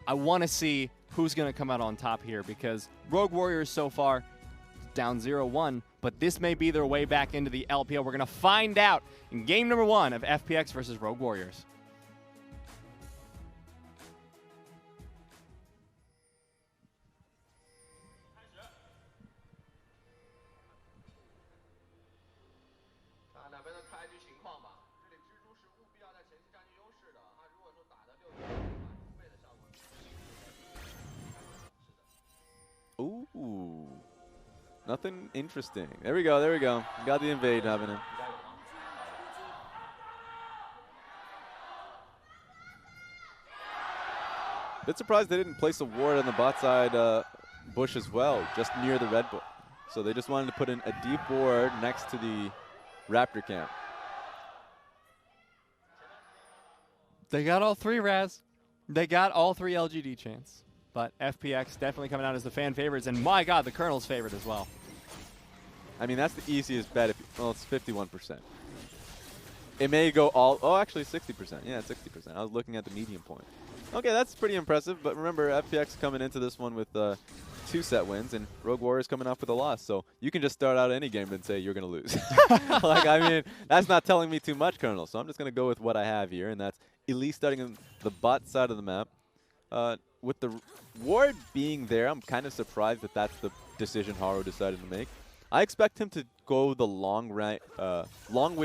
I want to see who's going to come out on top here because Rogue Warriors so far down 0-1, but this may be their way back into the LPL. We're going to find out in game number 1 of FPX versus Rogue Warriors. Ooh. Nothing interesting. There we go, there we go. Got the invade happening. Bit surprised they didn't place a ward on the bot side bush as well, just near the red bush. So they just wanted to put in a deep ward next to the Raptor camp. They got all 3, Raz. They got all 3 LGD chants. But FPX definitely coming out as the fan favorites, and my God, the Colonel's favorite as well. I mean, that's the easiest bet. Well, it's 51%. It may go all, oh, actually 60%. Yeah, 60%. I was looking at the medium point. Okay, that's pretty impressive, but remember, FPX coming into this one with 2 set wins, and Rogue Warriors coming off with a loss. So you can just start out any game and say you're going to lose. Like, I mean, that's not telling me too much, Colonel. So I'm just going to go with what I have here, and that's Elise starting on the bot side of the map. With the ward being there, I'm kind of surprised that that's the decision Haro decided to make. I expect him to go the long way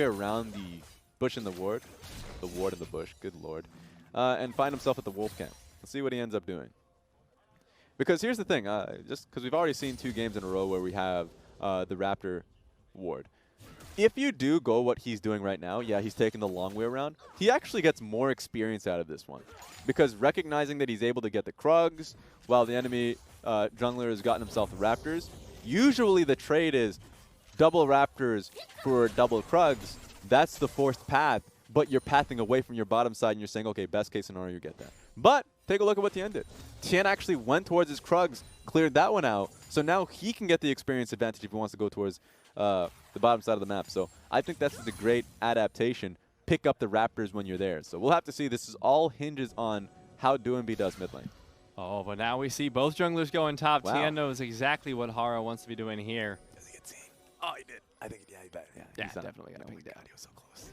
around the bush and the ward in the bush, good lord, and find himself at the wolf camp. Let's see what he ends up doing. Because here's the thing, just because we've already seen 2 games in a row where we have the Raptor ward. If you do go what he's doing right now, yeah, he's taking the long way around, he actually gets more experience out of this one. Because recognizing that he's able to get the Krugs while the enemy jungler has gotten himself the Raptors, usually the trade is double Raptors for double Krugs. That's the forced path, but you're pathing away from your bottom side and you're saying, okay, best case scenario, you get that. But take a look at what Tain did. Tain actually went towards his Krugs, cleared that one out, so now he can get the experience advantage if he wants to go towards the bottom side of the map. So I think that's a great adaptation. Pick up the Raptors when you're there. So we'll have to see. This is all hinges on how Doinb does mid lane. Oh, but now we see both junglers going top. Wow. Tain knows exactly what Haro wants to be doing here. Does he get seen? Oh, he did. I think, yeah, he bet. Yeah, He's definitely got to Oh my pick down. God, he was so close.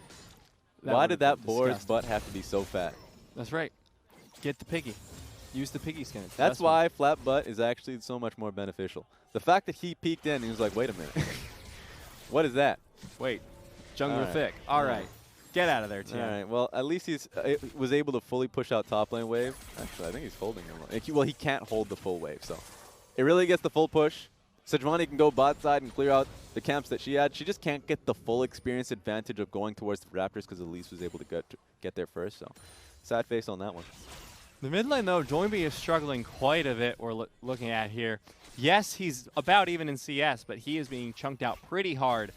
Why did that boar's disgusting. butt have to be so fat? That's right. Get the piggy. Use the piggy skin. It's the That's best one. why flat butt is actually so much more beneficial. The fact that he peeked in, he was like, wait a minute. What is that? Wait. Jungler right. thick. All right. Get out of there, Tain. All right. Well, at least he's was able to fully push out top lane wave. Actually, I think he's holding him. Well, he can't hold the full wave, so it really gets the full push. ZWuji can go bot side and clear out the camps that she had. She just can't get the full experience advantage of going towards the Raptors because Elise was able to get there first. So sad face on that one. The mid lane, though, Doinb is struggling quite a bit we're looking at here. Yes, he's about even in CS, but he is being chunked out pretty hard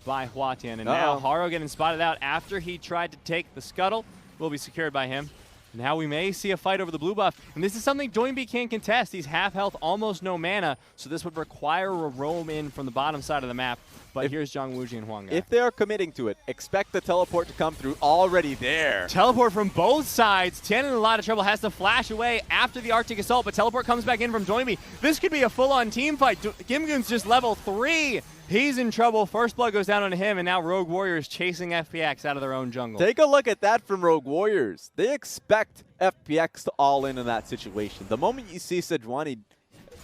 by HuaTian. And now Haro getting spotted out after he tried to take the scuttle. Will be secured by him. Now we may see a fight over the blue buff. And this is something Doinb can't contest. He's half health, almost no mana. So this would require a roam in from the bottom side of the map. But here's ZWuji and Huanggai. If they are committing to it, expect the teleport to come through already there. Teleport from both sides. Tain in a lot of trouble, has to flash away after the Arctic Assault, but teleport comes back in from Doinb. This could be a full-on team fight. GimGoon's just level 3. He's in trouble. First blood goes down on him, and now Rogue Warriors chasing FPX out of their own jungle. Take a look at that from Rogue Warriors. They expect FPX to all in that situation. The moment you see ZWuji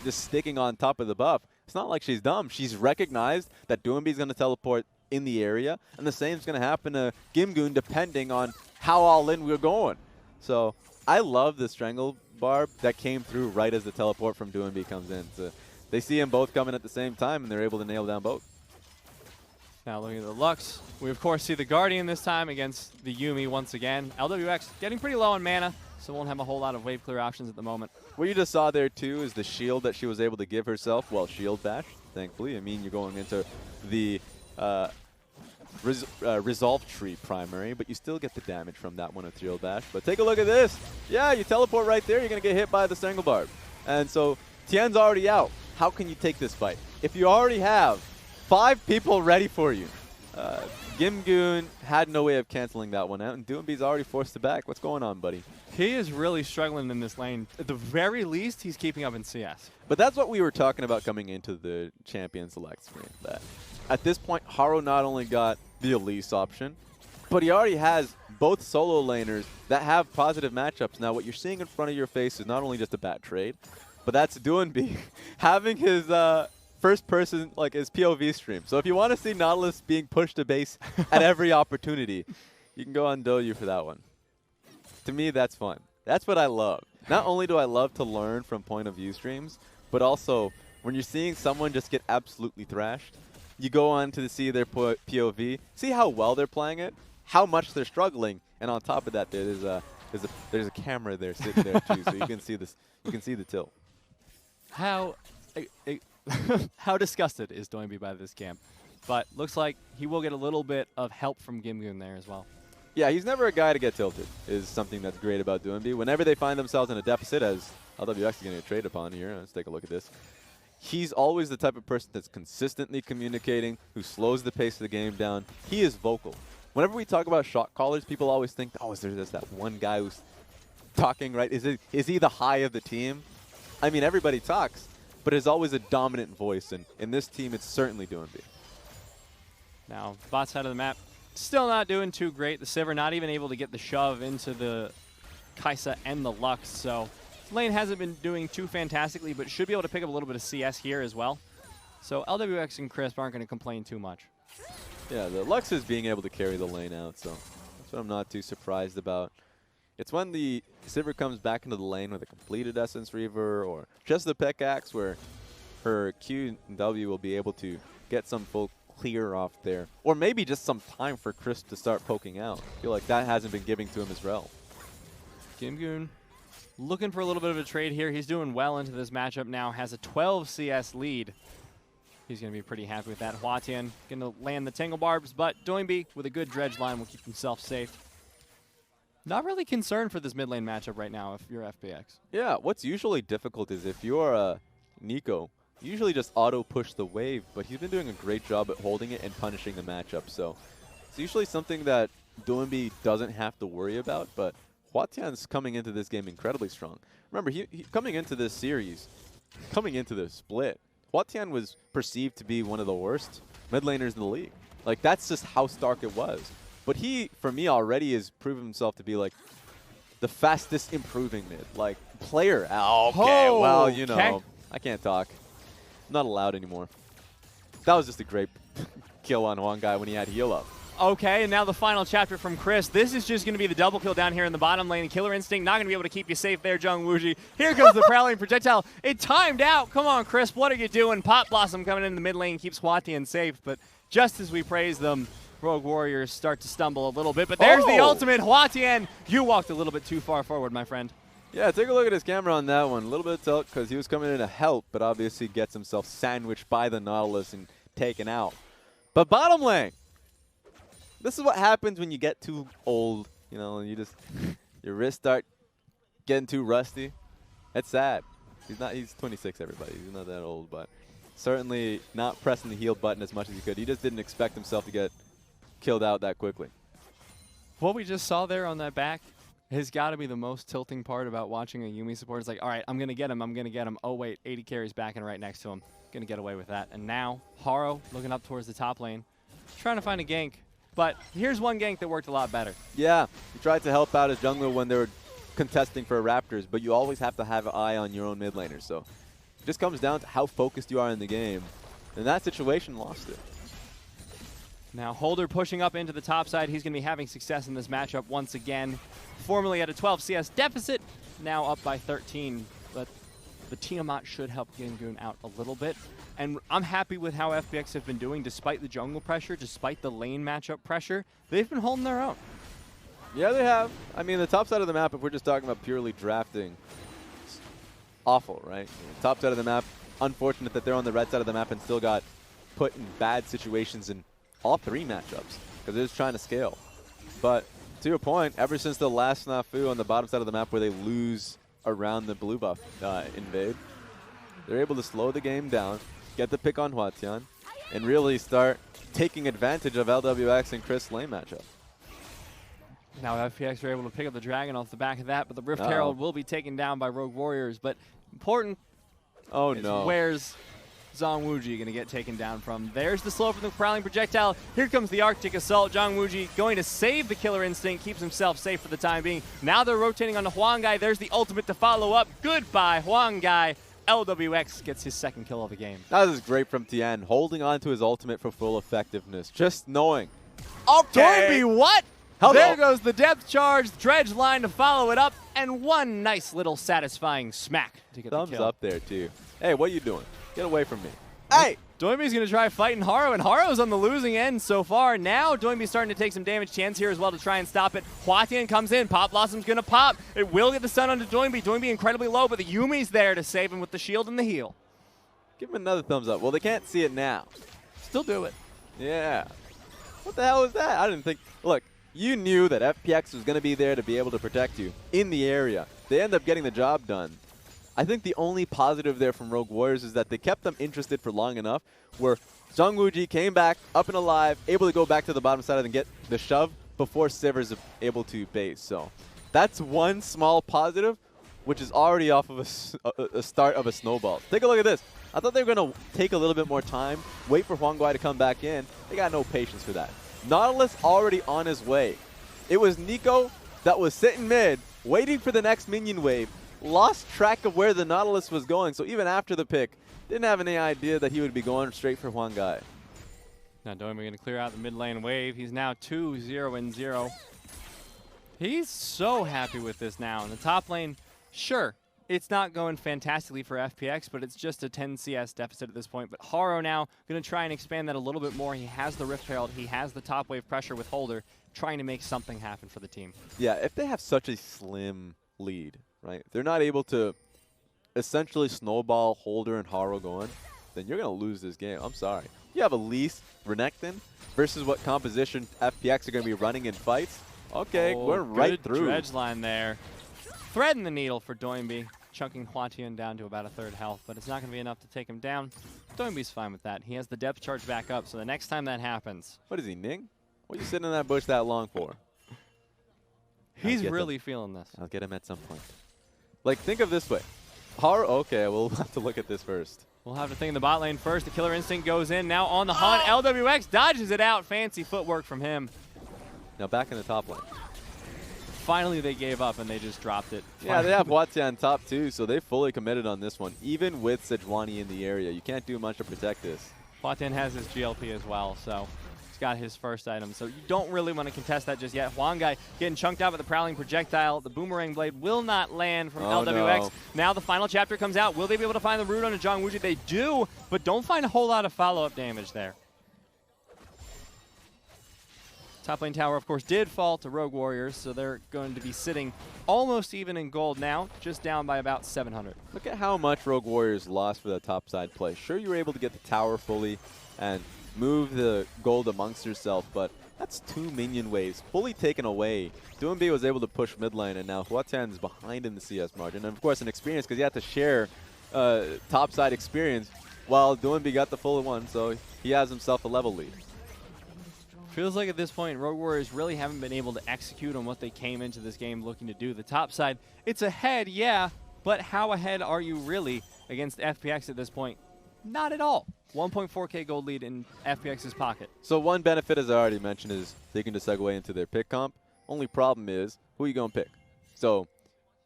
just sticking on top of the buff, it's not like she's dumb. She's recognized that Doinb is going to teleport in the area, and the same is going to happen to GimGoon depending on how all in we're going. So I love the Strangle Barb that came through right as the teleport from Doinb comes in. So they see them both coming at the same time, and they're able to nail down both. Now looking at the Lux, we of course see the Guardian this time against the Yuumi once again. LWX getting pretty low on mana, so won't have a whole lot of wave clear options at the moment. What you just saw there, too, is the shield that she was able to give herself. Well, shield bash, thankfully. I mean, you're going into the Resolve Tree primary, but you still get the damage from that one with shield bash. But take a look at this. Yeah, you teleport right there, you're going to get hit by the Strangle Barb. And so Tian's already out. How can you take this fight? If you already have 5 people ready for you, GimGoon had no way of canceling that one out, and Doinb's already forced to back. What's going on, buddy? He is really struggling in this lane. At the very least, he's keeping up in CS. But that's what we were talking about coming into the Champion Select screen. That at this point, Haro not only got the Elise option, but he already has both solo laners that have positive matchups. Now, what you're seeing in front of your face is not only just a bad trade, but that's Doinb having his first person, like his POV stream. So if you want to see Nautilus being pushed to base at every opportunity, you can go on Doyu for that one. To me, that's fun. That's what I love. Not only do I love to learn from point of view streams, but also when you're seeing someone just get absolutely thrashed, you go on to see their POV, see how well they're playing it, how much they're struggling, and on top of that, there's a camera there sitting there too, so you can see this. You can see the tilt. How disgusted is Doinb by this camp? But looks like he will get a little bit of help from GimGoon there as well. Yeah, he's never a guy to get tilted, is something that's great about Doinb. Whenever they find themselves in a deficit, as LWX is going to trade upon here, let's take a look at this. He's always the type of person that's consistently communicating, who slows the pace of the game down. He is vocal. Whenever we talk about shot callers, people always think, oh, is there just that one guy who's talking, right? Is he the high of the team? I mean, everybody talks, but there's always a dominant voice, and in this team, it's certainly Doinb. Now, bot side of the map, still not doing too great. The Sivir not even able to get the shove into the Kai'Sa and the Lux, so lane hasn't been doing too fantastically, but should be able to pick up a little bit of CS here as well. So LWX and Crisp aren't going to complain too much. Yeah, the Lux is being able to carry the lane out, so that's what I'm not too surprised about. It's when the Sivir comes back into the lane with a completed Essence Reaver or just the pickaxe where her Q and W will be able to get some full clear off there. Or maybe just some time for Crisp to start poking out. I feel like that hasn't been giving to him as well. GimGoon looking for a little bit of a trade here. He's doing well into this matchup now, has a 12 CS lead. He's going to be pretty happy with that. HuaTian going to land the Tangle Barbs, but Doinb with a good dredge line will keep himself safe. Not really concerned for this mid lane matchup right now if you're FPX. Yeah, what's usually difficult is if you're Nico, you usually just auto-push the wave, but he's been doing a great job at holding it and punishing the matchup. So it's usually something that Doinb doesn't have to worry about, but HuaTian's coming into this game incredibly strong. Remember, he coming into this series, coming into the split, HuaTian was perceived to be one of the worst mid laners in the league. Like, that's just how stark it was. But he, for me, already has proven himself to be, like, the fastest improving mid. Like, player. Okay, oh, well, you know, okay. I can't talk. I'm not allowed anymore. That was just a great kill on Huanggai when he had heal up. Okay, and now the final chapter from Chris. This is just going to be the double kill down here in the bottom lane. Killer Instinct not going to be able to keep you safe there, ZWuji. Here comes the Prowling Projectile. It timed out. Come on, Chris. What are you doing? Pot Blossom coming in the mid lane keeps HuaTian safe, but just as we praise them, Rogue Warriors start to stumble a little bit. But there's the ultimate. HuaTian, you walked a little bit too far forward, my friend. Yeah, take a look at his camera on that one. A little bit of tilt because he was coming in to help, but obviously gets himself sandwiched by the Nautilus and taken out. But bottom lane. This is what happens when you get too old, you know, and you just, your wrists start getting too rusty. That's sad. He's 26, everybody. He's not that old, but certainly not pressing the heal button as much as he could. He just didn't expect himself to get killed out that quickly. What we just saw there on that back has got to be the most tilting part about watching a Yuumi support. It's like, all right, I'm going to get him. I'm going to get him. Oh, wait, 80 carries backing right next to him. Going to get away with that. And now Haro looking up towards the top lane, trying to find a gank. But here's one gank that worked a lot better. Yeah, he tried to help out his jungler when they were contesting for Raptors, but you always have to have an eye on your own mid laners. So it just comes down to how focused you are in the game. In that situation, lost it. Now Holder pushing up into the top side. He's going to be having success in this matchup once again. Formerly at a 12 CS deficit, now up by 13. But the Tiamat should help GimGoon out a little bit. And I'm happy with how FPX have been doing despite the jungle pressure, despite the lane matchup pressure. They've been holding their own. Yeah, they have. I mean, the top side of the map, if we're just talking about purely drafting, it's awful, right? Top side of the map, unfortunate that they're on the red side of the map and still got put in bad situations in all three matchups because they're just trying to scale. But to your point, ever since the last snafu on the bottom side of the map where they lose around the blue buff invade, they're able to slow the game down, get the pick on HuaTian, and really start taking advantage of LWX and Chris' lane matchup. Now FPX are able to pick up the Dragon off the back of that, but the Rift Herald will be taken down by Rogue Warriors. But important is where's ZWuji going to get taken down from? There's the slow from the Prowling Projectile. Here comes the Arctic Assault. ZWuji going to save the Killer Instinct, keeps himself safe for the time being. Now they're rotating onto Huanggai. There's the ultimate to follow up. Goodbye, Huanggai. LWX gets his second kill of the game. That was great from Tain, holding on to his ultimate for full effectiveness. Just knowing. Okay. Doinb, what? Hello. There goes the depth charge, Dredge line to follow it up, and one nice little satisfying smack to get the kill. Thumbs up there, too. Hey, what are you doing? Get away from me. Hey! Doinb's going to try fighting Haro, and Haro's on the losing end so far. Now Doinb's starting to take some damage. Chan's here as well to try and stop it. HuaTian comes in. Pop Blossom's going to pop. It will get the stun onto Doinb. Doinb incredibly low, but the Yumi's there to save him with the shield and the heal. Give him another thumbs up. Well, they can't see it now. Still do it. Yeah. What the hell was that? I didn't think. Look, you knew that FPX was going to be there to be able to protect you in the area. They end up getting the job done. I think the only positive there from Rogue Warriors is that they kept them interested for long enough where ZWuji came back up and alive, able to go back to the bottom side and get the shove before Siver's able to base. So that's one small positive, which is already off of a start of a snowball. Take a look at this. I thought they were going to take a little bit more time, wait for Huanggai to come back in. They got no patience for that. Nautilus already on his way. It was Nico that was sitting mid, waiting for the next minion wave, lost track of where the Nautilus was going, so even after the pick, didn't have any idea that he would be going straight for Huanggai. Now Doinb going to clear out the mid lane wave. He's now 2-0-0. He's so happy with this now. In the top lane, sure, it's not going fantastically for FPX, but it's just a 10 CS deficit at this point. But Haro now going to try and expand that a little bit more. He has the Rift Herald. He has the top wave pressure with Holder, trying to make something happen for the team. Yeah, if they have such a slim lead, right? If they're not able to essentially snowball Holder and Haro going, then you're going to lose this game. I'm sorry. You have Elise, Renekton versus what composition FPX are going to be running in fights. Okay, we're right through. Dredge line there. Threading the needle for Doinb, chunking HuaTian down to about a third health, but it's not going to be enough to take him down. Doinb's fine with that. He has the depth charge back up, so the next time that happens... What is he, Ning? What are you sitting in that bush that long for? He's really feeling this. I'll get him at some point. Like, think of this way. Haro, okay, we'll have to look at this first. We'll have to think in the bot lane first. The Killer Instinct goes in, now on the hunt. LWX dodges it out. Fancy footwork from him. Now back in the top lane. Finally, they gave up and they just dropped it. Yeah, they have HuaTian top too, so they fully committed on this one. Even with ZWuji in the area, you can't do much to protect this. HuaTian has his GLP as well, so he's got his first item. So you don't really want to contest that just yet. Huanggai getting chunked out with the Prowling Projectile. The Boomerang Blade will not land from LWX. No. Now the final chapter comes out. Will they be able to find the root on a ZWuji? They do, but don't find a whole lot of follow-up damage there. Top lane tower, of course, did fall to Rogue Warriors, so they're going to be sitting almost even in gold now, just down by about 700. Look at how much Rogue Warriors lost for the top side play. Sure, you were able to get the tower fully and move the gold amongst yourself, but that's 2 minion waves fully taken away. Doinb was able to push mid lane, and now HuaTian is behind in the CS margin. And of course, an experience because he had to share top side experience while Doinb got the full one, so he has himself a level lead. Feels like at this point, Rogue Warriors really haven't been able to execute on what they came into this game looking to do. The top side, it's ahead, yeah, but how ahead are you really against FPX at this point? Not at all. 1.4K gold lead in FPX's pocket. So one benefit, as I already mentioned, is they can just segue into their pick comp. Only problem is, who are you going to pick? So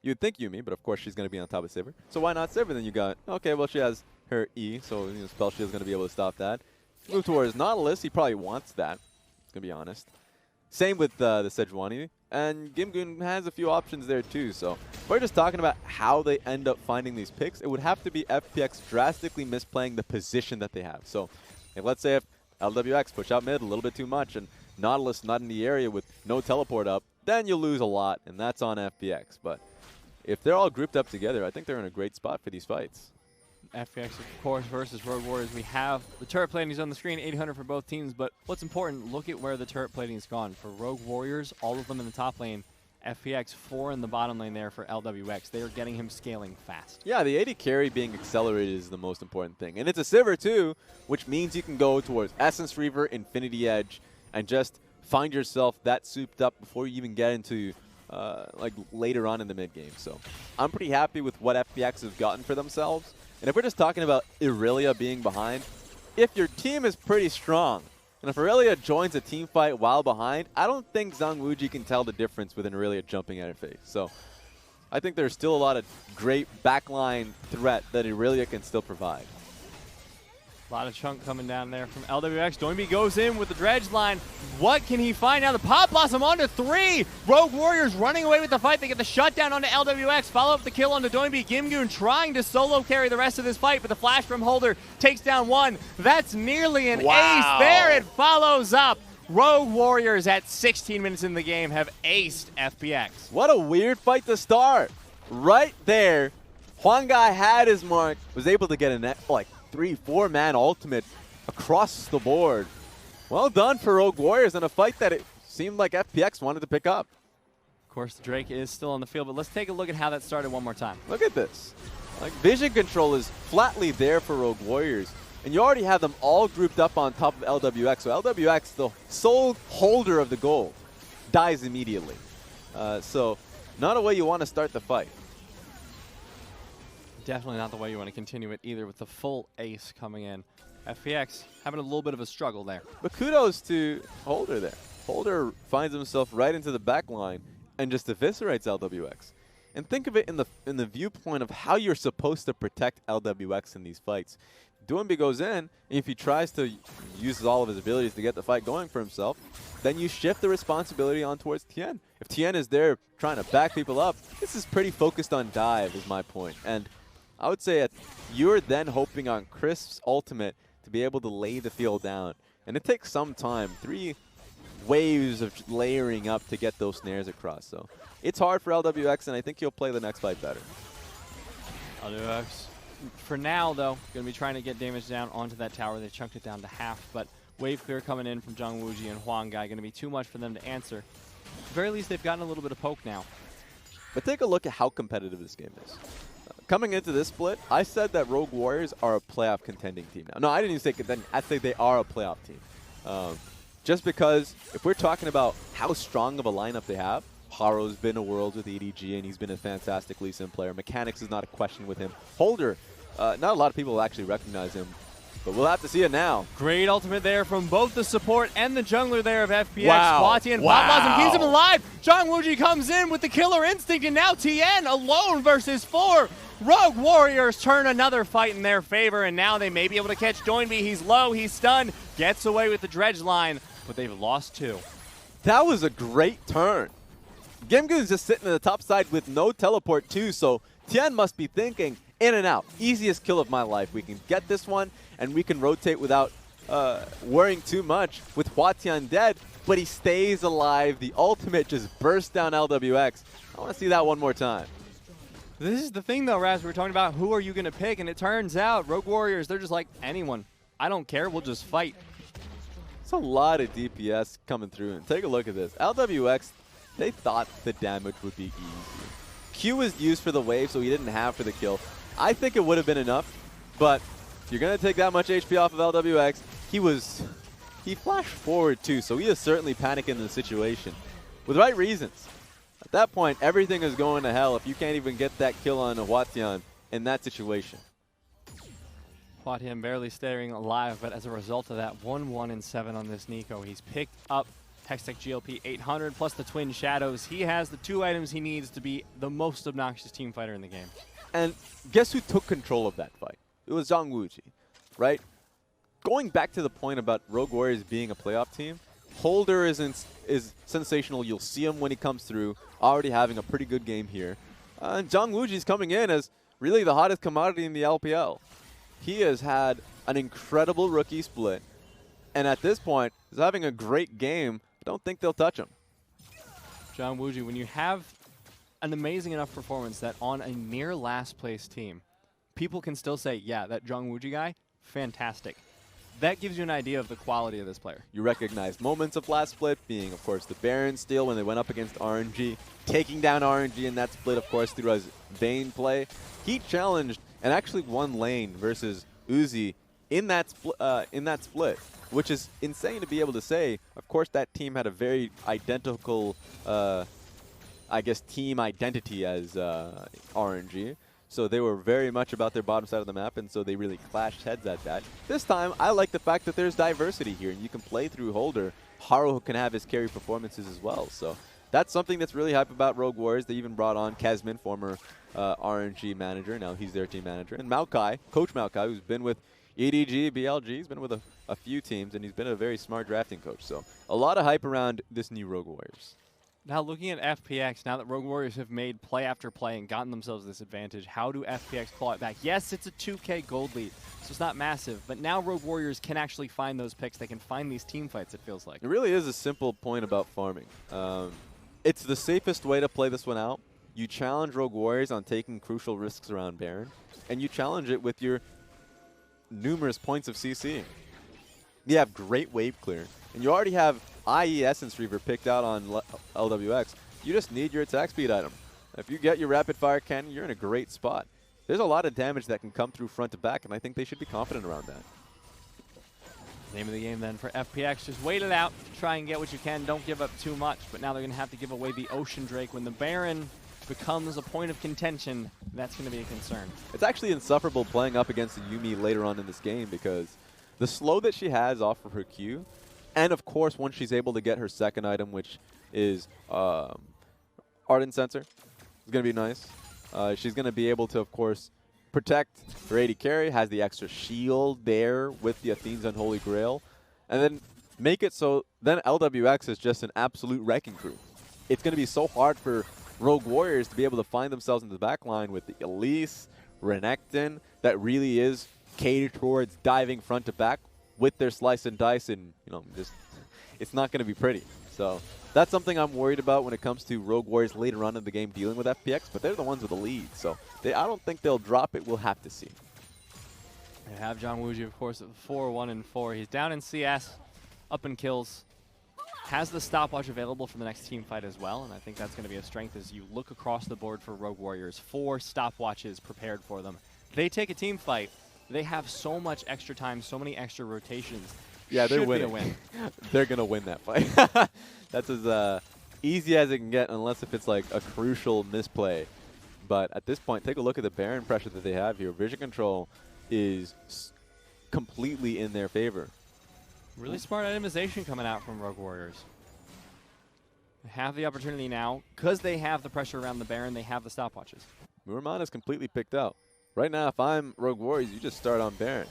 you'd think Yuumi, but of course she's going to be on top of Sivir. So why not Sivir? Then you got, okay, well, she has her E, so Spell Shield's going to be able to stop that. Move towards Nautilus, he probably wants that. To be honest. Same with the ZWuji, and GimGoon has a few options there too, so if we're just talking about how they end up finding these picks, it would have to be FPX drastically misplaying the position that they have. So if, let's say if LWX push out mid a little bit too much and Nautilus not in the area with no teleport up, then you lose a lot, and that's on FPX. But if they're all grouped up together, I think they're in a great spot for these fights. FPX, of course, versus Rogue Warriors. We have the turret platings on the screen, 800 for both teams, but what's important, look at where the turret plating is gone. For Rogue Warriors, all of them in the top lane, FPX 4 in the bottom lane there for LWX. They are getting him scaling fast. Yeah, the AD carry being accelerated is the most important thing. And it's a Sivir too, which means you can go towards Essence Reaver, Infinity Edge, and just find yourself that souped up before you even get into like later on in the mid game. So I'm pretty happy with what FPX has gotten for themselves. And if we're just talking about Irelia being behind, if your team is pretty strong, and if Irelia joins a team fight while behind, I don't think ZWuji can tell the difference with Irelia jumping at her face. So I think there's still a lot of great backline threat that Irelia can still provide. A lot of chunk coming down there from LWX. Doinb goes in with the dredge line. What can he find now? The Pop Blossom onto 3. Rogue Warriors running away with the fight. They get the shutdown onto LWX. Follow up the kill onto Doinb. GimGoon trying to solo carry the rest of this fight, but the flash from Holder takes down 1. That's nearly an ace there. It follows up. Rogue Warriors at 16 minutes in the game have aced FPX. What a weird fight to start. Right there, Huanggai had his mark, was able to get a net, like 3-4 man ultimate across the board. Well done for Rogue Warriors in a fight that it seemed like FPX wanted to pick up. Of course, Drake is still on the field, but let's take a look at how that started one more time. Look at this. Like, vision control is flatly there for Rogue Warriors, and you already have them all grouped up on top of LWX. So LWX, the sole holder of the goal, dies immediately. So not a way you want to start the fight. Definitely not the way you want to continue it either, with the full ace coming in. FPX having a little bit of a struggle there. But kudos to Holder there. Holder finds himself right into the back line and just eviscerates LWX. And think of it in the viewpoint of how you're supposed to protect LWX in these fights. Doinb goes in, and if he tries to use all of his abilities to get the fight going for himself, then you shift the responsibility on towards Tain. If Tain is there trying to back people up, this is pretty focused on dive is my point. And I would say you're then hoping on Crisp's ultimate to be able to lay the field down. And it takes some time, 3 waves of layering up to get those snares across. So it's hard for LWX, and I think he'll play the next fight better. LWX, for now, though, going to be trying to get damage down onto that tower. They chunked it down to half, but wave clear coming in from ZWuji and Huanggai. Going to be too much for them to answer. At the very least, they've gotten a little bit of poke now. But take a look at how competitive this game is. Coming into this split, I said that Rogue Warriors are a playoff contending team now. No, I didn't even say contending. I say they are a playoff team. Just because if we're talking about how strong of a lineup they have, Haro's been a world with EDG, and he's been a fantastic Lee Sin player. Mechanics is not a question with him. Holder, not a lot of people actually recognize him, but we'll have to see it now. Great ultimate there from both the support and the jungler there of FPX. Wow. HuaTian, Pop Blossom keeps him alive. ZWuji comes in with the killer instinct, and now Tain alone versus 4. Rogue Warriors turn another fight in their favor, and now they may be able to catch Doinb. He's low, he's stunned, gets away with the dredge line, but they've lost 2. That was a great turn. GimGoon's just sitting in the top side with no teleport too, so Tain must be thinking, in and out, easiest kill of my life. We can get this one, and we can rotate without worrying too much with HuaTian dead, but he stays alive. The ultimate just bursts down LWX. I want to see that one more time. This is the thing, though, Raz. We were talking about who are you going to pick, and it turns out Rogue Warriors, they're just like, anyone. I don't care. We'll just fight. It's a lot of DPS coming through. And take a look at this. LWX, they thought the damage would be easy. Q was used for the wave, so he didn't have for the kill. I think it would have been enough, but if you're going to take that much HP off of LWX, he flashed forward too, so he is certainly panicking in the situation. With the right reasons. At that point, everything is going to hell if you can't even get that kill on HuaTian in that situation. HuaTian barely staying alive, but as a result of that, 1-1-7 on this Nico. He's picked up Hextech GLP 800 plus the Twin Shadows. He has the 2 items he needs to be the most obnoxious team fighter in the game. And guess who took control of that fight? It was ZWuji, right? Going back to the point about Rogue Warriors being a playoff team, Holder is sensational. You'll see him when he comes through, already having a pretty good game here. And ZWuji's coming in as really the hottest commodity in the LPL. He has had an incredible rookie split, and at this point, is having a great game. I don't think they'll touch him. ZWuji, when you have an amazing enough performance that on a near last place team, people can still say, yeah, that ZWuji guy, fantastic. That gives you an idea of the quality of this player. You recognize moments of last split being, of course, the Baron steal when they went up against RNG, taking down RNG in that split, of course, through his Vayne play. He challenged and actually won lane versus Uzi in that split, which is insane to be able to say. Of course, that team had a very identical, I guess, team identity as RNG. So they were very much about their bottom side of the map, and so they really clashed heads at that. This time, I like the fact that there's diversity here, and you can play through Holder. Haro can have his carry performances as well. So that's something that's really hype about Rogue Warriors. They even brought on Kazmin, former RNG manager. Now he's their team manager. And Maokai, Coach Maokai, who's been with EDG, BLG. He's been with a few teams, and he's been a very smart drafting coach. So a lot of hype around this new Rogue Warriors. Now looking at FPX, now that Rogue Warriors have made play after play and gotten themselves this advantage, how do FPX claw it back? Yes, it's a 2K gold lead, so it's not massive, but now Rogue Warriors can actually find those picks. They can find these team fights, it feels like. It really is a simple point about farming. It's the safest way to play this one out. You challenge Rogue Warriors on taking crucial risks around Baron, and you challenge it with your numerous points of CCing. You have great wave clear, and you already have IE Essence Reaver picked out on LWX. You just need your attack speed item. If you get your rapid fire cannon, you're in a great spot. There's a lot of damage that can come through front to back, and I think they should be confident around that. Name of the game then for FPX, just wait it out, try and get what you can, don't give up too much, but now they're going to have to give away the Ocean Drake. When the Baron becomes a point of contention, that's going to be a concern. It's actually insufferable playing up against the Yuumi later on in this game because the slow that she has off of her Q, and of course once she's able to get her second item, which is Ardent Sensor, is going to be nice. She's going to be able to, of course, protect her AD carry, has the extra shield there with the Athene's Unholy Grail, and then make it so then LWX is just an absolute wrecking crew. It's going to be so hard for Rogue Warriors to be able to find themselves in the back line with the Elise, Renekton, that really is catered towards diving front to back with their slice and dice, and just it's not going to be pretty. So that's something I'm worried about when it comes to Rogue Warriors later on in the game dealing with FPX, but they're the ones with the lead, so I don't think they'll drop it. We'll have to see. They have ZWuji, of course, at 4-1-4. He's down in CS, up in kills. Has the stopwatch available for the next team fight as well, and I think that's going to be a strength as you look across the board for Rogue Warriors. 4 stopwatches prepared for them. They take a team fight. They have so much extra time, so many extra rotations. Yeah, they're winning. Win. They're going to win that fight. That's as easy as it can get, unless if it's like a crucial misplay. But at this point, take a look at the Baron pressure that they have here. Vision control is completely in their favor. Really smart itemization coming out from Rogue Warriors. They have the opportunity now. Because they have the pressure around the Baron, they have the stopwatches. Muramana is completely picked out. Right now, if I'm Rogue Warriors, you just start on Baron.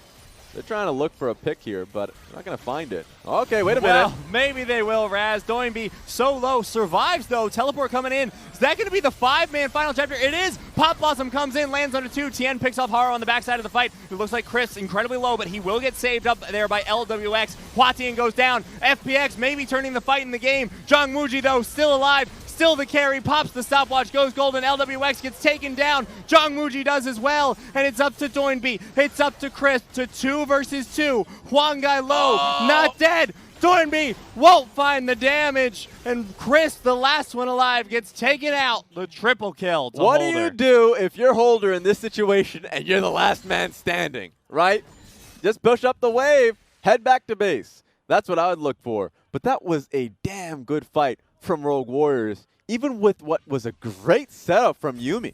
They're trying to look for a pick here, but they're not going to find it. Okay, wait a minute. Well, maybe they will, Raz. Doinb so low, survives though. Teleport coming in. Is that going to be the 5-man final chapter? It is. Pop Blossom comes in, lands under 2. Tain picks off Haro on the backside of the fight. It looks like Chris incredibly low, but he will get saved up there by LWX. HuaTian goes down. FPX maybe turning the fight in the game. ZWuji though, still alive. Still the carry, pops the stopwatch, goes golden. LWX gets taken down. ZWuji does as well, and it's up to Doinb. It's up to Chris to 2 versus 2. Huanggai low, not dead. Doinb won't find the damage, and Chris, the last one alive, gets taken out. The triple kill to What Holder. do you do if you're Holder in this situation and you're the last man standing, right? Just push up the wave, head back to base. That's what I would look for. But that was a damn good fight from Rogue Warriors, even with what was a great setup from Yuumi.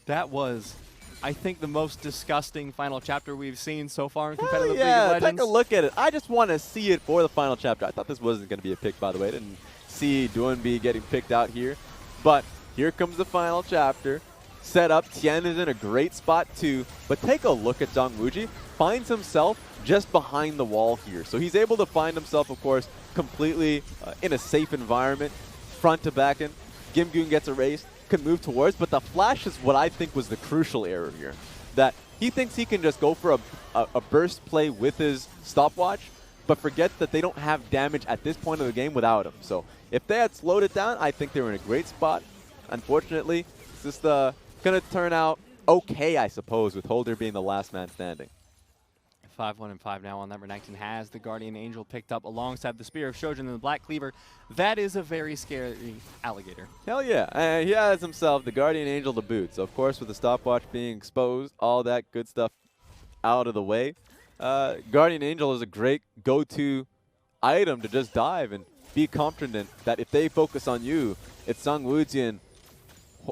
That was, I think, the most disgusting final chapter we've seen so far in competitive League of Yeah, Legends. take a look at it. I just want to see it for the final chapter. I thought this wasn't going to be a pick, by the way. I didn't see Doinb getting picked out here. But here comes the final chapter. Set up. Tain is in a great spot, too. But take a look at ZWuji. Finds himself just behind the wall here. So he's able to find himself, of course, completely in a safe environment, front to back in. GimGoon gets erased, can move towards, but the flash is what I think was the crucial error here. That he thinks he can just go for a burst play with his stopwatch, but forget that they don't have damage at this point of the game without him. So if they had slowed it down, I think they were in a great spot. Unfortunately, it's just going to turn out okay, I suppose, with Holder being the last man standing. 5-1-5 now on that. Renekton has the Guardian Angel picked up alongside the Spear of Shojin and the Black Cleaver. That is a very scary alligator. Hell yeah. He has himself the Guardian Angel to boot. So, of course, with the stopwatch being exposed, all that good stuff out of the way, Guardian Angel is a great go-to item to just dive and be confident that if they focus on you, it's ZWuji and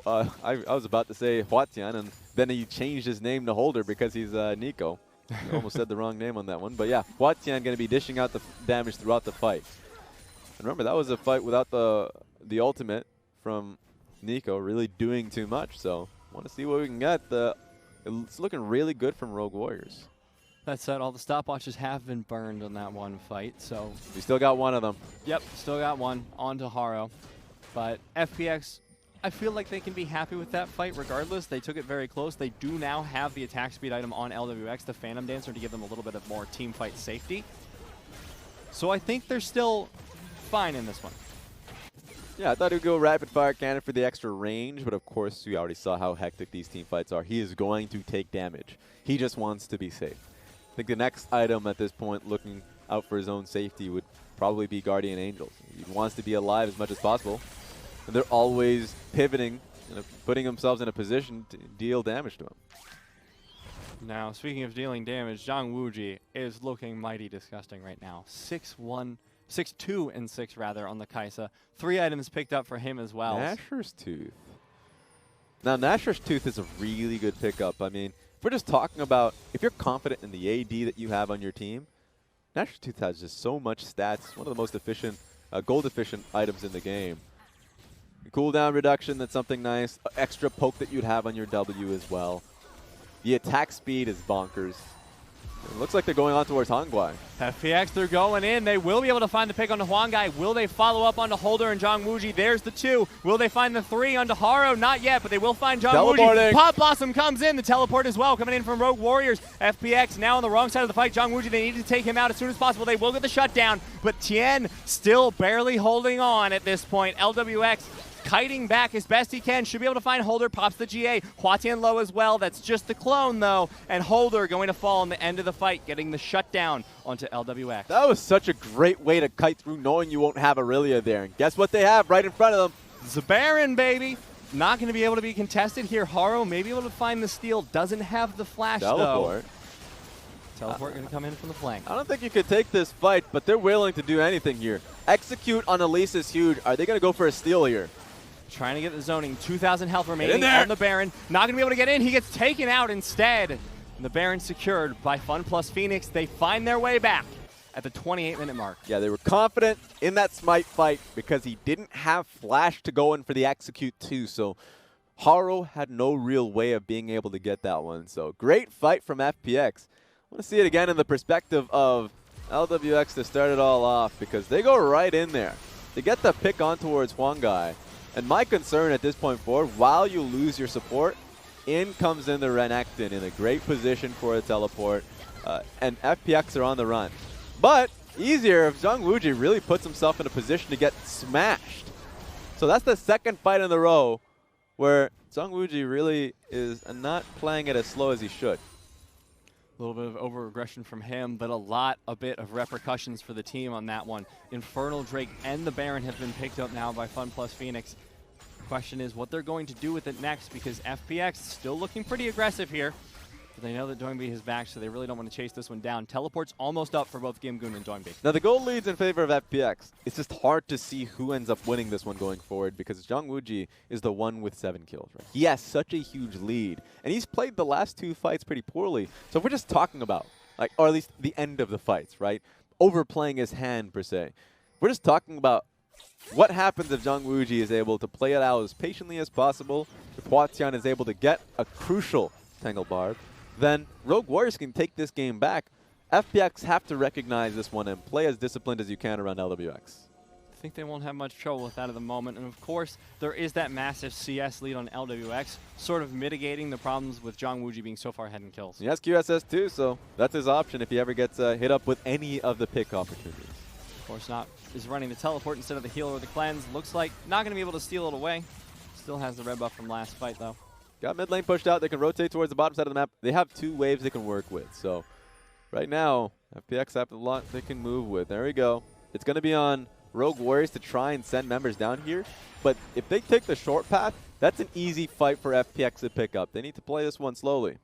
I was about to say HuaTian, and then he changed his name to Holder because he's Nico. I almost said the wrong name on that one. But yeah, HuaTian going to be dishing out the damage throughout the fight. And remember, that was a fight without the ultimate from Nico really doing too much. So want to see what we can get. It's looking really good from Rogue Warriors. That said, all the stopwatches have been burned on that one fight, so... We still got one of them. Yep, still got one. On to Haro. But FPX, I feel like they can be happy with that fight regardless. They took it very close. They do now have the attack speed item on LWX, the Phantom Dancer, to give them a little bit of more team fight safety. So I think they're still fine in this one. Yeah, I thought he would go rapid fire cannon for the extra range, but of course we already saw how hectic these team fights are. He is going to take damage. He just wants to be safe. I think the next item at this point, looking out for his own safety, would probably be Guardian Angels. He wants to be alive as much as possible. And they're always pivoting, putting themselves in a position to deal damage to him. Now, speaking of dealing damage, ZWuji is looking mighty disgusting right now. 6-1, 6-2 and 6 rather on the Kaisa. 3 items picked up for him as well. Nashor's Tooth. Now, Nashor's Tooth is a really good pickup. I mean, if we're just talking about, if you're confident in the AD that you have on your team, Nashor's Tooth has just so much stats. One of the most efficient, gold-efficient items in the game. Cooldown reduction, that's something nice. Extra poke that you'd have on your W as well. The attack speed is bonkers. It looks like they're going on towards Huanggai. FPX, they're going in. They will be able to find the pick onto Huanggai. Will they follow up onto Holder and ZWuji? There's the 2. Will they find the 3 onto Haro? Not yet, but they will find ZWuji. Pop Blossom comes in. The teleport as well, coming in from Rogue Warriors. FPX now on the wrong side of the fight. ZWuji, they need to take him out as soon as possible. They will get the shutdown, but Tain still barely holding on at this point. LWX kiting back as best he can. Should be able to find Holder. Pops the GA. HuaTian low as well. That's just the clone, though. And Holder going to fall in the end of the fight, getting the shutdown onto LWX. That was such a great way to kite through knowing you won't have Aurelia there. And guess what they have right in front of them? Zabarin, baby. Not going to be able to be contested here. Haro may be able to find the steal. Doesn't have the flash, Teleport. though. Teleport going to come in from the flank. I don't think you could take this fight, but they're willing to do anything here. Execute on Elise is huge. Are they going to go for a steal here? Trying to get the zoning. 2,000 health remaining on the Baron. Not going to be able to get in. He gets taken out instead. And the Baron secured by FunPlus Phoenix. They find their way back at the 28-minute mark. Yeah, they were confident in that Smite fight because he didn't have flash to go in for the execute too. So Haro had no real way of being able to get that one. So great fight from FPX. I want to see it again in the perspective of LWX to start it all off because they go right in there. They get the pick on towards Huanggai. And my concern at this point forward, while you lose your support, in comes in the Renekton in a great position for a teleport, and FPX are on the run. But easier if ZWuji really puts himself in a position to get smashed. So that's the second fight in a row where ZWuji really is not playing it as slow as he should. A little bit of over-aggression from him, but a bit of repercussions for the team on that one. Infernal Drake and the Baron have been picked up now by FunPlus Phoenix. Question is what they're going to do with it next, because FPX still looking pretty aggressive here. But they know that Doinb is back, so they really don't want to chase this one down. Teleport's almost up for both GimGoon and Doinb. Now the goal leads in favor of FPX. It's just hard to see who ends up winning this one going forward because ZWuji is the one with 7 kills. Right? He has such a huge lead, and he's played the last 2 fights pretty poorly. So if we're just talking about, like, or at least the end of the fights, right? Overplaying his hand, per se. We're just talking about what happens if ZWuji is able to play it out as patiently as possible, if HuaTian is able to get a crucial Tangle Barb, then Rogue Warriors can take this game back. FPX have to recognize this one and play as disciplined as you can around LWX. I think they won't have much trouble with that at the moment. And of course, there is that massive CS lead on LWX, sort of mitigating the problems with ZWuji being so far ahead in kills. He has QSS too, so that's his option if he ever gets hit up with any of the pick opportunities. Of course not. Is running the teleport instead of the heal or the cleanse. Looks like not going to be able to steal it away. Still has the red buff from last fight, though. Got mid lane pushed out. They can rotate towards the bottom side of the map. They have 2 waves they can work with. So right now, FPX have a lot they can move with. There we go. It's going to be on Rogue Warriors to try and send members down here. But if they take the short path, that's an easy fight for FPX to pick up. They need to play this one slowly.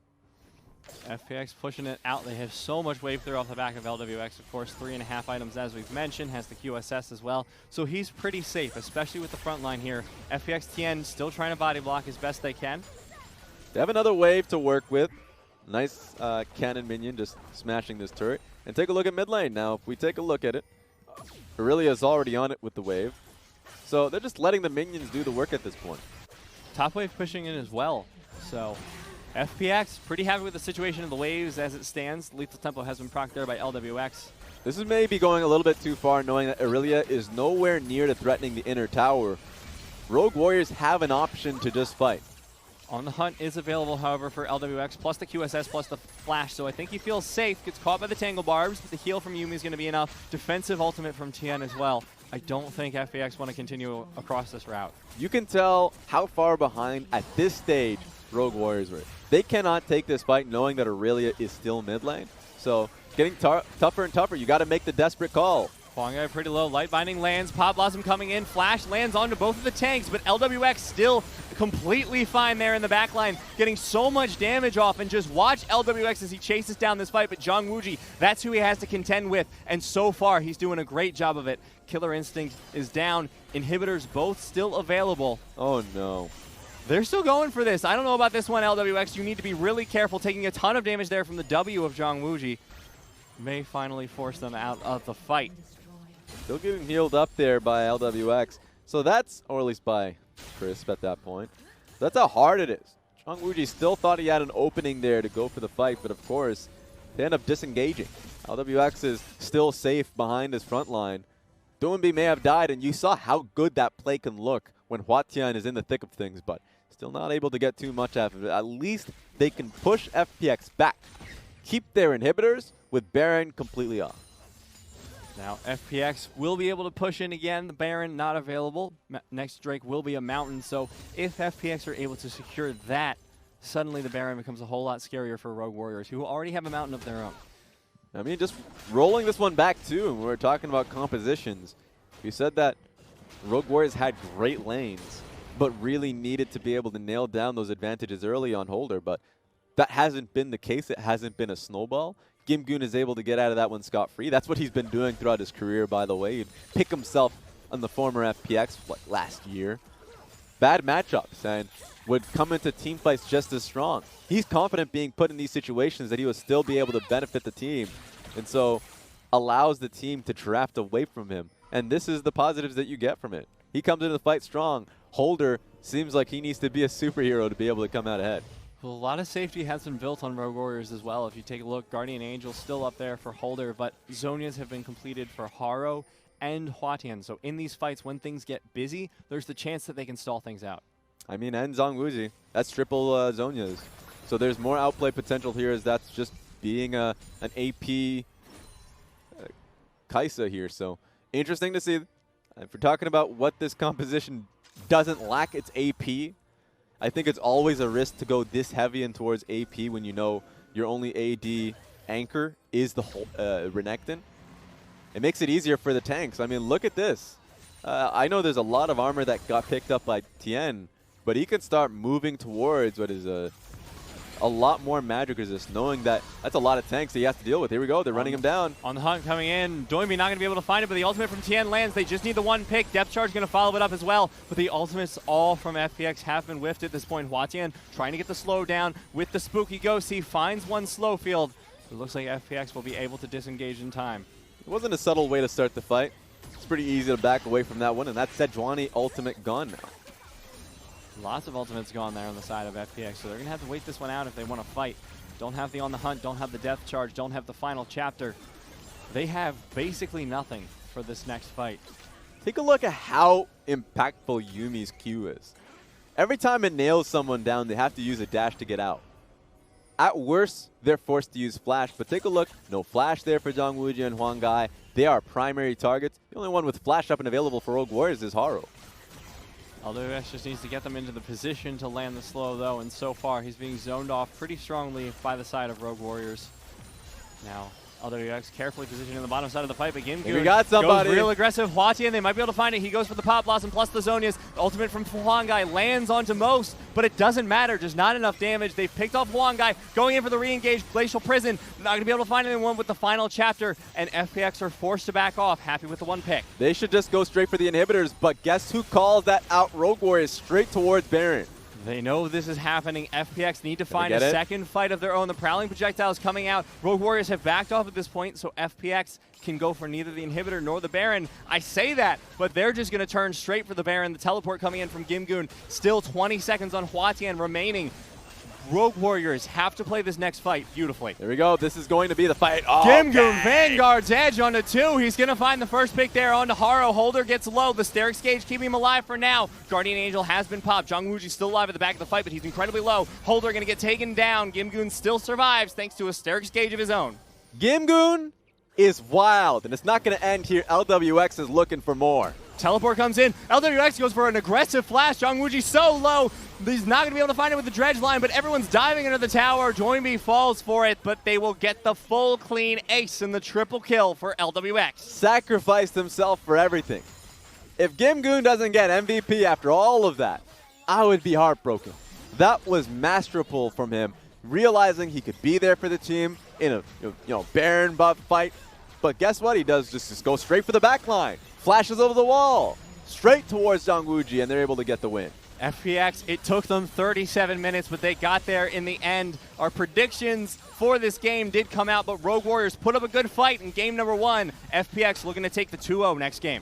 FPX pushing it out. They have so much wave through off the back of LWX, of course. 3.5 items, as we've mentioned. Has the QSS as well. So he's pretty safe, especially with the front line here. FPX Tain still trying to body block as best they can. They have another wave to work with. Nice cannon minion just smashing this turret. And take a look at mid lane. Now, if we take a look at it, Irelia's already on it with the wave. So they're just letting the minions do the work at this point. Top wave pushing in as well. So FPX pretty happy with the situation of the waves as it stands. Lethal Tempo has been procced there by LWX. This is maybe going a little bit too far, knowing that Irelia is nowhere near to threatening the inner tower. Rogue Warriors have an option to just fight. On the Hunt is available, however, for LWX, plus the QSS, plus the Flash, so I think he feels safe. Gets caught by the Tangle Barbs, but the heal from Yuumi is going to be enough. Defensive ultimate from Tain as well. I don't think FPX want to continue across this route. You can tell how far behind at this stage Rogue Warriors were. They cannot take this fight knowing that Irelia is still mid lane. So getting tougher and tougher. You got to make the desperate call. Huanggai pretty low. Light Binding lands. Pod Blossom coming in. Flash lands onto both of the tanks, but LWX still completely fine there in the backline, getting so much damage off. And just watch LWX as he chases down this fight. But ZWuji, that's who he has to contend with. And so far, he's doing a great job of it. Killer Instinct is down. Inhibitors both still available. Oh, no. They're still going for this. I don't know about this one, LWX. You need to be really careful. Taking a ton of damage there from the W of ZWuji may finally force them out of the fight. Still getting healed up there by LWX. So that's, or at least by Crisp at that point. That's how hard it is. ZWuji still thought he had an opening there to go for the fight, but of course, they end up disengaging. LWX is still safe behind his front line. Doinb may have died, and you saw how good that play can look when HuaTian is in the thick of things, but still not able to get too much out of it. At least they can push FPX back. Keep their inhibitors with Baron completely off. Now, FPX will be able to push in again. The Baron not available. Next Drake will be a Mountain. So if FPX are able to secure that, suddenly the Baron becomes a whole lot scarier for Rogue Warriors, who already have a Mountain of their own. I mean, just rolling this one back, too. When we're talking about compositions, we said that Rogue Warriors had great lanes, but really needed to be able to nail down those advantages early on Holder. But that hasn't been the case. It hasn't been a snowball. GimGoon is able to get out of that one scot-free. That's what he's been doing throughout his career, by the way. He'd pick himself on the former FPX like last year. Bad matchups, and would come into team fights just as strong. He's confident being put in these situations that he will still be able to benefit the team, and so allows the team to draft away from him. And this is the positives that you get from it. He comes into the fight strong. Holder seems like he needs to be a superhero to be able to come out ahead. Well, a lot of safety has been built on Rogue Warriors as well. If you take a look, Guardian Angel still up there for Holder, but Zonias have been completed for Haro and HuaTian. So in these fights, when things get busy, there's the chance that they can stall things out. I mean, and ZWuji. That's triple Zonias. So there's more outplay potential here, as that's just being an AP Kaisa here. So interesting to see. If we're talking about what this composition doesn't lack, it's AP. I think it's always a risk to go this heavy in towards AP when you know your only AD anchor is the Renekton. It makes it easier for the tanks. I mean, look at this. I know there's a lot of armor that got picked up by Tain, but he can start moving towards what is a lot more magic resist, knowing that that's a lot of tanks that he has to deal with. Here we go. They're running him down. On the Hunt coming in. Doinb not going to be able to find it, but the ultimate from Tain lands. They just need the one pick. Depth Charge going to follow it up as well. But the ultimates all from FPX have been whiffed at this point. HuaTian trying to get the slow down with the Spooky Ghost. He finds one slow field. It looks like FPX will be able to disengage in time. It wasn't a subtle way to start the fight. It's pretty easy to back away from that one, and that's ZWuji ultimate gone now. Lots of ultimates gone there on the side of FPX, so they're going to have to wait this one out if they want to fight. Don't have the On the Hunt, don't have the Death Charge, don't have the final chapter. They have basically nothing for this next fight. Take a look at how impactful Yuumi's Q is. Every time it nails someone down, they have to use a dash to get out. At worst, they're forced to use Flash, but take a look. No Flash there for ZWuji and Huanggai. They are primary targets. The only one with Flash up and available for Rogue Warriors is Haro. LWX just needs to get them into the position to land the slow, though, and so far he's being zoned off pretty strongly by the side of Rogue Warriors. Now, LWX carefully positioned in the bottom side of the fight, but GimGoon We got somebody. goes real aggressive. HuaTian, they might be able to find it. He goes for the Pop Blossom plus the Zhonya's. The ultimate from Huanggai lands onto most, but it doesn't matter. Just not enough damage. They've picked off Huanggai, going in for the re-engage Glacial Prison. Not going to be able to find anyone with the final chapter, and FPX are forced to back off, happy with the one pick. They should just go straight for the inhibitors, but guess who calls that out? Rogue Warriors straight towards Baron. They know this is happening. FPX need to find get a it? second fight of their own. The Prowling projectile is coming out. Rogue Warriors have backed off at this point, so FPX can go for neither the inhibitor nor the Baron. I say that, but they're just going to turn straight for the Baron. The teleport coming in from GimGoon. Still 20 seconds on HuaTian remaining. Rogue Warriors have to play this next fight beautifully. There we go. This is going to be the fight. Oh, GimGoon, Vanguard's edge onto 2. He's going to find the first pick there onto Haro. Holder gets low. The Sterix Gauge keeping him alive for now. Guardian Angel has been popped. ZWuji's still alive at the back of the fight, but he's incredibly low. Holder going to get taken down. GimGoon still survives thanks to a Sterix Gauge of his own. GimGoon is wild, and it's not going to end here. LWX is looking for more. Teleport comes in. LWX goes for an aggressive flash. ZWuji so low. He's not going to be able to find it with the dredge line, but everyone's diving into the tower. Doinb falls for it, but they will get the full clean ace and the triple kill for LWX. Sacrificed himself for everything. If GimGoon doesn't get MVP after all of that, I would be heartbroken. That was masterful from him, realizing he could be there for the team in a Baron buff fight. But guess what he does? Just go straight for the back line. Flashes over the wall, straight towards ZWuji, and they're able to get the win. FPX, it took them 37 minutes, but they got there in the end. Our predictions for this game did come out, but Rogue Warriors put up a good fight in game number 1. FPX looking to take the 2-0 next game.